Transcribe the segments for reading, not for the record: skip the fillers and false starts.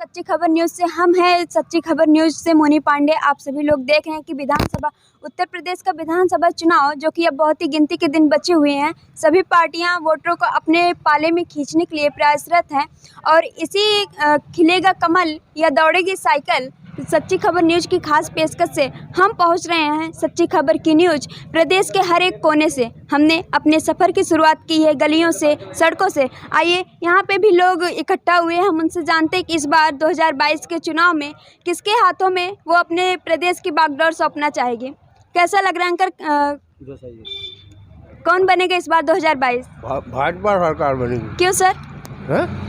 सच्ची खबर न्यूज़ से हम हैं सच्ची खबर न्यूज़ से मोनी पांडे। आप सभी लोग देख रहे हैं कि विधानसभा उत्तर प्रदेश का विधानसभा चुनाव जो कि अब बहुत ही गिनती के दिन बचे हुए हैं, सभी पार्टियां वोटरों को अपने पाले में खींचने के लिए प्रयासरत हैं और इसी खिलेगा कमल या दौड़ेगी साइकिल सच्ची खबर न्यूज़ की खास पेशकश से हम पहुंच रहे हैं सच्ची खबर की न्यूज़ प्रदेश के हर एक कोने से। हमने अपने सफ़र की शुरुआत की है गलियों से, सड़कों से। आइए यहाँ पे भी लोग इकट्ठा हुए हैं, हम उनसे जानते हैं कि इस बार 2022 के चुनाव में किसके हाथों में वो अपने प्रदेश की बागडोर सौंपना चाहेंगे। कैसा लग रहा है अंकल, कौन बनेगा इस बार 2022? भाजपा सरकार बनेगी। क्यों सर?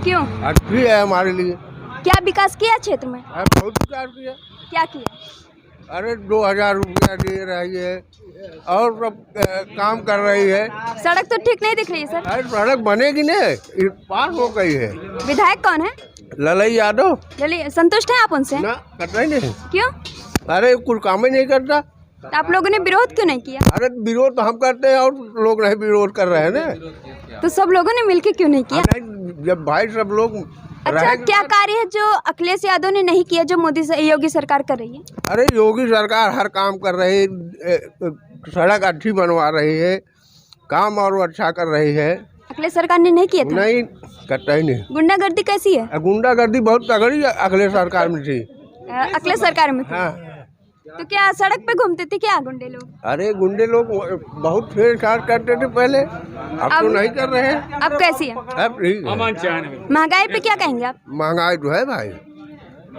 क्यों? अच्छी है हमारे लिए। क्या विकास किया क्षेत्र में? बहुत विकास किया। क्या किया? अरे 2000 रुपया दे रही है और सब काम कर रही है। सड़क तो ठीक नहीं दिख रही है सर। अरे सड़क बनेगी नहीं, पास हो गई है। विधायक कौन है? ललई यादव। संतुष्ट हैं आप उनसे? ना करता ही नहीं। क्यों? अरे कुछ काम ही नहीं करता। तो आप लोगों ने विरोध क्यों नहीं किया? अरे विरोध तो हम करते हैं और लोग नहीं विरोध कर रहे हैं ना। तो सब लोगों ने मिलकर क्यों नहीं किया? जब भाई सब लोग अच्छा, क्या कार्य है जो अखिलेश यादव ने नहीं किया जो योगी सरकार कर रही है? अरे योगी सरकार हर काम कर रही है, सड़क अच्छी बनवा रही है, काम और अच्छा कर रही है। अखिलेश सरकार ने नहीं किया था? नहीं करता ही नहीं। गुंडागर्दी कैसी है? गुंडागर्दी बहुत तगड़ी अखिलेश सरकार में थी। अखिलेश सरकार में थी? हाँ। तो क्या सड़क पे घूमते थे क्या गुंडे लोग? अरे गुंडे लोग बहुत छेड़छाड़ करते थे पहले, अब तो नहीं कर रहे हैं। अब कैसी है? अब ठीक है। महंगाई पे क्या कहेंगे आप? महंगाई तो है भाई,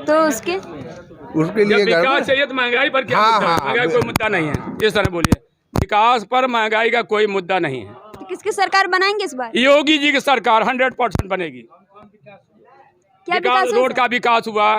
तो उसके लिए विकास चाहिए तो महंगाई पर क्या? हाँ, महंगाई कोई मुद्दा नहीं है। इस तरह बोलिए, विकास पर महंगाई का कोई मुद्दा नहीं है। तो किसकी सरकार बनाएंगे इस बार? योगी जी की सरकार 100% बनेगी। क्या विकास? रोड का विकास हुआ,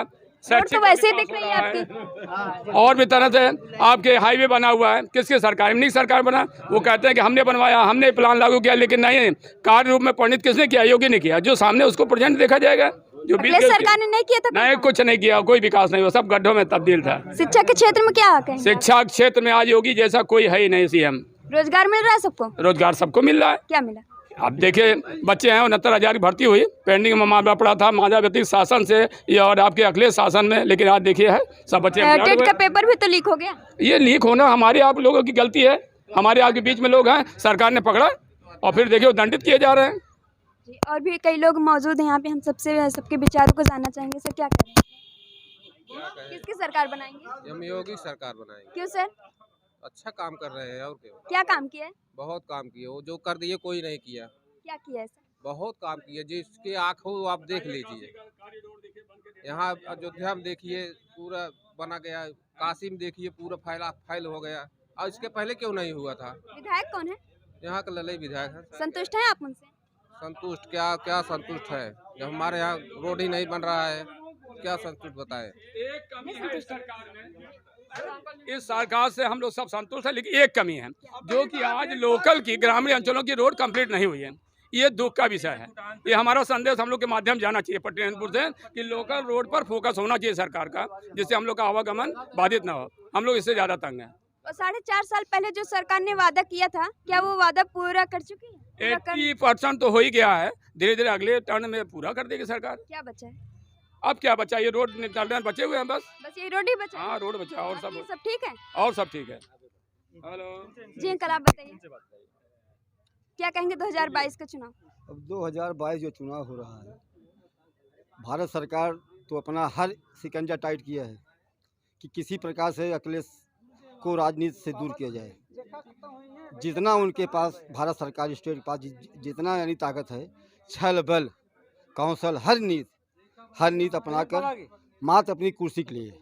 रोड तो वैसे ही दिख रही है आपकी। और भी तरह से आपके हाईवे बना हुआ है। किसकी सरकार? इनकी सरकार बना। वो कहते हैं कि हमने बनवाया, हमने प्लान लागू किया, लेकिन नहीं, कार्य रूप में परिणित किसने किया? योगी ने किया। जो सामने उसको प्रेजेंट देखा जाएगा। जो सरकार ने नहीं किया था? नहीं, कुछ नहीं किया, कोई विकास नहीं हुआ, सब गड्ढों में तब्दील था। शिक्षा के क्षेत्र में क्या कहेंगे? शिक्षा क्षेत्र में आज योगी जैसा कोई है ही नहीं सीएम। रोजगार मिल रहा है सबको? रोजगार सबको मिल रहा है। क्या मिला? अब देखिए, बच्चे हैं 69,000 की भर्ती हुई, पेंडिंग में मामला पड़ा था मायावती शासन से या और आपके अखिलेश शासन में, लेकिन आज देखिए है सब बच्चे। टेट का पेपर भी तो लीक हो गया। ये लीक होना हमारे आप लोगों की गलती है। हमारे आपके बीच में लोग हैं, सरकार ने पकड़ा और फिर देखिए दंडित किए जा रहे हैं। जी, और भी कई लोग मौजूद हैं यहाँ पे, हम सबके विचारों को जानना चाहेंगे। सर क्या करें, किसकी सरकार बनाएंगे? हम योगी सरकार बनाएंगे। क्यों सर? अच्छा काम कर रहे हैं और क्या काम किया है? बहुत काम किए, वो जो कर दिए कोई नहीं किया। क्या किया है सर? बहुत काम किए, जिसके आँख हो आप देख लीजिए। यहाँ अयोध्या में देखिए पूरा बना गया, काशी में देखिए पूरा फैल हो गया, और इसके पहले क्यों नहीं हुआ था? विधायक कौन है? यहाँ का ललई विधायक है। संतुष्ट हैं आप उनसे? संतुष्ट क्या संतुष्ट है, जब हमारे यहाँ रोड ही नहीं बन रहा है, क्या संतुष्ट बताए? इस सरकार से हम लोग सब संतुष्ट है, लेकिन एक कमी है, जो कि आज लोकल की ग्रामीण अंचलों की रोड कंप्लीट नहीं हुई है। ये दुख का विषय है। ये हमारा संदेश हम लोग के माध्यम जाना चाहिए पटेनपुर से कि लोकल रोड पर फोकस होना चाहिए सरकार का, जिससे हम लोग का आवागमन बाधित ना हो। हम लोग इससे ज्यादा तंग हैं। 4.5 साल पहले जो सरकार ने वादा किया था, क्या वो वादा पूरा कर चुकी है? 80% तो हो ही गया है, धीरे धीरे अगले टर्न में पूरा कर देगी सरकार। क्या बचा है? अब क्या बचा? ये रोड निकालने बचे हुए हैं बस ये रोड ही बचा है? हाँ, रोड बचा, और सब ठीक है। और सब ठीक है। हेलो जी अंकल, आप बताइए क्या कहेंगे 2022 का चुनाव? अब 2022 जो चुनाव हो रहा है, भारत सरकार तो अपना हर शिकंजा टाइट किया है कि किसी प्रकार से अखिलेश को राजनीति से दूर किया जाए। जितना उनके पास भारत सरकार स्टेट के पास जितना यानी ताकत है, छल बल कौशल हर नीति अपनाकर मात्र अपनी कुर्सी के लिए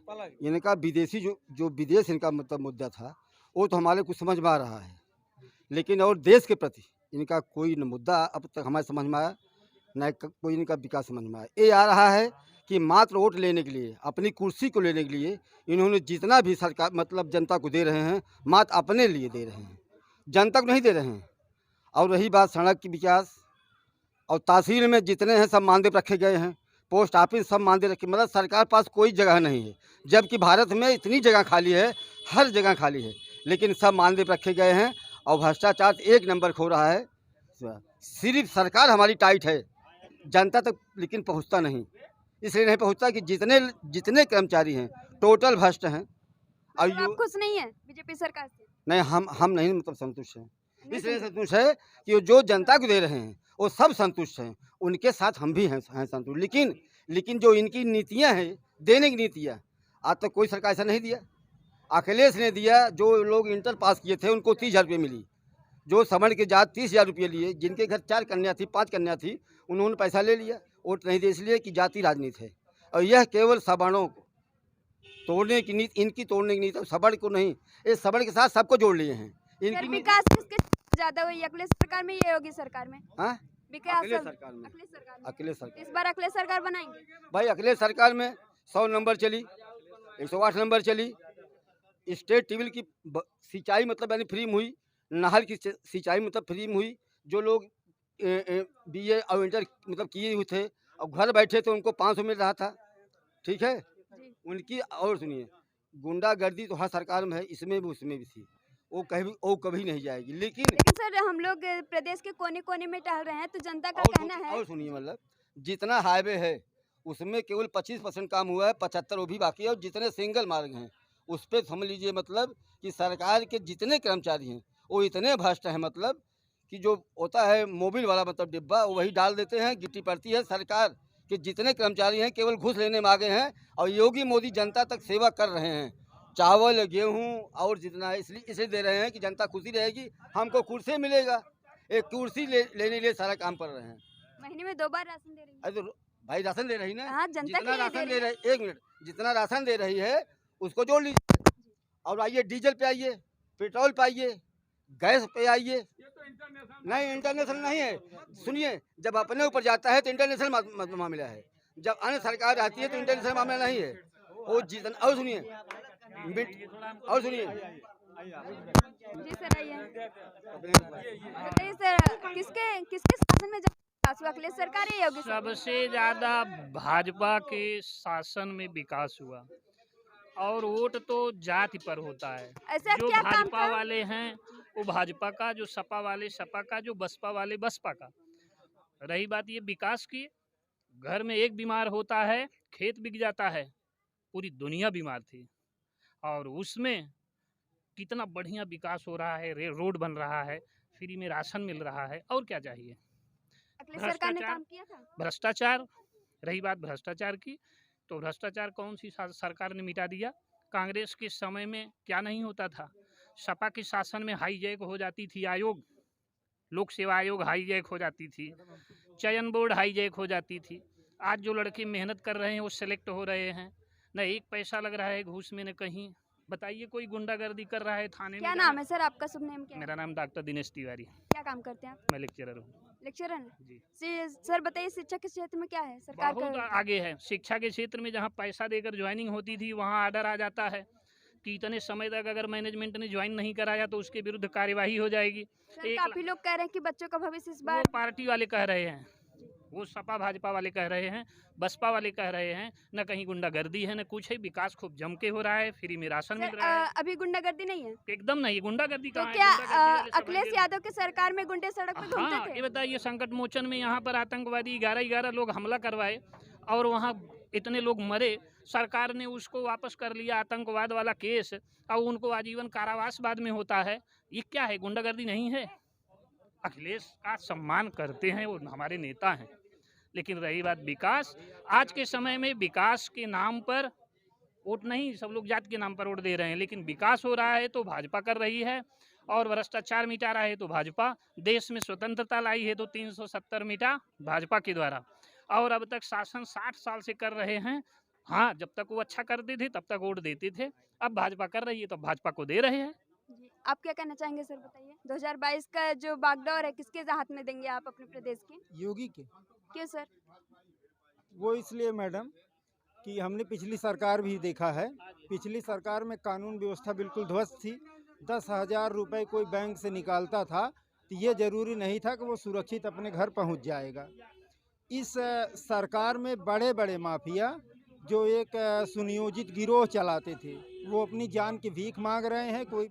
इनका विदेशी जो विदेश इनका मतलब मुद्दा था, वो तो हमारे कुछ समझ में आ रहा है, लेकिन और देश के प्रति इनका कोई न मुद्दा अब तक हमारे समझ में आया, न कोई इनका विकास समझ में आया। ये आ रहा है कि मात्र वोट लेने के लिए, अपनी कुर्सी को लेने के लिए इन्होंने जितना भी सरकार मतलब जनता को दे रहे हैं, मात्र अपने लिए दे रहे हैं, जनता को नहीं दे रहे हैं। और रही बात सड़क की विकास और तहसील में जितने हैं सब मानदेय रखे गए हैं, पोस्ट ऑफिस सब मानदेय रखे, मतलब सरकार पास कोई जगह नहीं है, जबकि भारत में इतनी जगह खाली है, हर जगह खाली है, लेकिन सब मानदेय रखे गए हैं। और भ्रष्टाचार एक नंबर खो रहा है। सिर्फ सरकार हमारी टाइट है, जनता तक लेकिन पहुंचता नहीं। इसलिए नहीं पहुंचता कि जितने जितने कर्मचारी हैं टोटल भ्रष्ट हैं। और मतलब आप खुश नहीं है बीजेपी सरकार से? नहीं, हम नहीं मतलब संतुष्ट हैं। नहीं इसलिए संतुष्ट। संतुष्ट है कि वो जो जनता को दे रहे हैं वो सब संतुष्ट हैं, उनके साथ हम भी हैं संतुष्ट। लेकिन जो इनकी नीतियां हैं, देने की नीतियां, आज तक कोई सरकार ऐसा नहीं दिया। अखिलेश ने दिया, जो लोग इंटर पास किए थे उनको 30,000 रुपये मिली, जो समण के जात 30,000 रुपये लिए, जिनके घर 4 कन्या थी 5 कन्या थी, उन्होंने पैसा ले लिया, वोट नहीं दिया, इसलिए कि जाति राजनीति है। और यह केवल सवर्णों को तोड़ने की नीति, इनकी तोड़ने की नीति, सवर्ण को नहीं, इस सवर्ण के साथ सबको जोड़ लिए हैं। सर इनकी विकास किसके ज्यादा हुई, अखिलेश सरकार में ये होगी सरकार में? हाँ, विकास अखिलेश सरकार में, अखिलेश सरकार में। अखिलेश सरकार। इस बार अखिलेश सरकार बनाएंगे? भाई अखिलेश सरकार में 100 नंबर चली, 108 नंबर चली, स्टेट टीवी की सिंचाई मतलब यानी फ्री में हुई, नहर की सिंचाई मतलब फ्री में हुई। जो लोग BA और इंटर मतलब किए हुए थे और घर बैठे थे उनको 500 मिल रहा था, ठीक है जी। उनकी। और सुनिए, गुंडागर्दी तो हर सरकार में है, इसमें भी उसमें भी थी, वो कभी नहीं जाएगी। लेकिन सर हम लोग प्रदेश के कोने कोने में टहल रहे हैं तो जनता का कहना है। और सुनिए, मतलब जितना हाईवे है उसमें केवल 25% काम हुआ है, 75 वो भी बाकी है। और जितने सिंगल मार्ग हैं उस पर समझ लीजिए मतलब कि सरकार के जितने कर्मचारी हैं वो इतने भ्रष्ट हैं, मतलब कि जो होता है मोबिल वाला मतलब डिब्बा वो वही डाल देते हैं, गिट्टी पड़ती है। सरकार के जितने कर्मचारी हैं केवल घूस लेने में आगे हैं और योगी मोदी जनता तक सेवा कर रहे हैं। चावल गेहूं और जितना है इसलिए दे रहे हैं कि जनता खुशी रहेगी, हमको कुर्सी मिलेगा। एक कुर्सी लेने के लिए सारा काम कर रहे हैं। महीने में 2 बार राशन दे रही है। अरे तो भाई राशन दे रही ना, हाँ, जनता जितना के लिए राशन दे दे रही रही, एक मिनट, जितना राशन दे रही है उसको जोड़ लीजिए। और आइए डीजल पे आइए, पेट्रोल पे आइए, गैस पे आइए। नहीं, इंटरनेशनल नहीं है। सुनिए, जब अपने ऊपर जाता है तो इंटरनेशनल मामला है, जब अन्य सरकार आती है तो इंटरनेशनल मामला नहीं है। वो जितना और सुनिए जी सर आइए। बताइए सर किसके किसके शासन में विकास हुआ, अखिलेश सरकार या योगी सरकार? सबसे ज़्यादा भाजपा के शासन में विकास हुआ। और वोट तो जाति पर होता है। ऐसा जो क्या काम भाजपा था? वाले हैं वो भाजपा का, जो सपा वाले सपा का, जो बसपा वाले बसपा का। रही बात ये विकास की, घर में एक बीमार होता है, खेत बिक जाता है, पूरी दुनिया बीमार थी। और उसमें कितना बढ़िया विकास हो रहा है, रोड बन रहा है, फ्री में राशन मिल रहा है, और क्या चाहिए। अखिलेश सरकार ने काम किया था? भ्रष्टाचार, रही बात भ्रष्टाचार की, तो भ्रष्टाचार कौन सी सरकार ने मिटा दिया। कांग्रेस के समय में क्या नहीं होता था। सपा के शासन में हाईजैक हो जाती थी आयोग, लोक सेवा आयोग हाईजैक हो जाती थी, चयन बोर्ड हाईजैक हो जाती थी। आज जो लड़के मेहनत कर रहे हैं वो सेलेक्ट हो रहे हैं, न एक पैसा लग रहा है घूस में, न कहीं। बताइए कोई गुंडागर्दी कर रहा है थाने में? क्या नाम है सर आपका, शुभ नेम क्या है? मेरा नाम डॉक्टर दिनेश तिवारी, क्या काम करते हैं आप? मैं लेक्चरर हूँ लेक्चरर हैं? जी। सर बताइए शिक्षा के क्षेत्र में क्या है सरकार बहुत का? आगे है। शिक्षा के क्षेत्र में जहाँ पैसा देकर ज्वाइनिंग होती थी वहाँ आर्डर आ जाता है कि इतने समय तक अगर मैनेजमेंट ने ज्वाइन नहीं कराया तो उसके विरुद्ध कार्यवाही हो जाएगी। सर काफी लोग कह रहे हैं कि बच्चों का भविष्य इस बार वो पार्टी वाले कह रहे हैं, वो सपा भाजपा वाले कह रहे हैं, बसपा वाले कह रहे हैं, न कहीं गुंडागर्दी है न कुछ है, विकास खूब जम के हो रहा है, फ्री में राशन मिल रहा है। अभी गुंडागर्दी नहीं है एकदम नहीं, गुंडागर्दी तो कहाँ है? क्या गुंडागर्दी वाले सब अखिलेश हैं। यादव की सरकार में गुंडे सड़क पे हाँ, घूमते ये थे? बताइए, संकट मोचन में यहाँ पर आतंकवादी 11 लोग हमला करवाए और वहाँ इतने लोग मरे, सरकार ने उसको वापस कर लिया, आतंकवाद वाला केस, और उनको आजीवन कारावास बाद में होता है। ये क्या है, गुंडागर्दी नहीं है। अखिलेश का सम्मान करते हैं, वो हमारे नेता हैं, लेकिन रही बात विकास, आज के समय में विकास के नाम पर वोट नहीं, सब लोग जात के नाम पर वोट दे रहे हैं, लेकिन विकास हो रहा है तो भाजपा कर रही है, और भ्रष्टाचार मिटा रहा है तो भाजपा। देश में स्वतंत्रता लाई है तो 370 मिटा भाजपा के द्वारा, और अब तक शासन 60 साल से कर रहे हैं। हाँ, जब तक वो अच्छा करते थे तब तक वोट देते थे, अब भाजपा कर रही है तो भाजपा को दे रहे हैं। जी, आप क्या कहना चाहेंगे सर बताइए? 2022 का जो बागडोर है किसके हाथ में देंगे आप अपने प्रदेश के? योगी के। क्यों सर? वो इसलिए मैडम कि हमने पिछली सरकार भी देखा है, पिछली सरकार में कानून व्यवस्था बिल्कुल ध्वस्त थी। 10,000 रुपये कोई बैंक से निकालता था तो ये जरूरी नहीं था कि वो सुरक्षित अपने घर पहुंच जाएगा। इस सरकार में बड़े बड़े माफिया जो एक सुनियोजित गिरोह चलाते थे वो अपनी जान की भीख मांग रहे हैं। कोई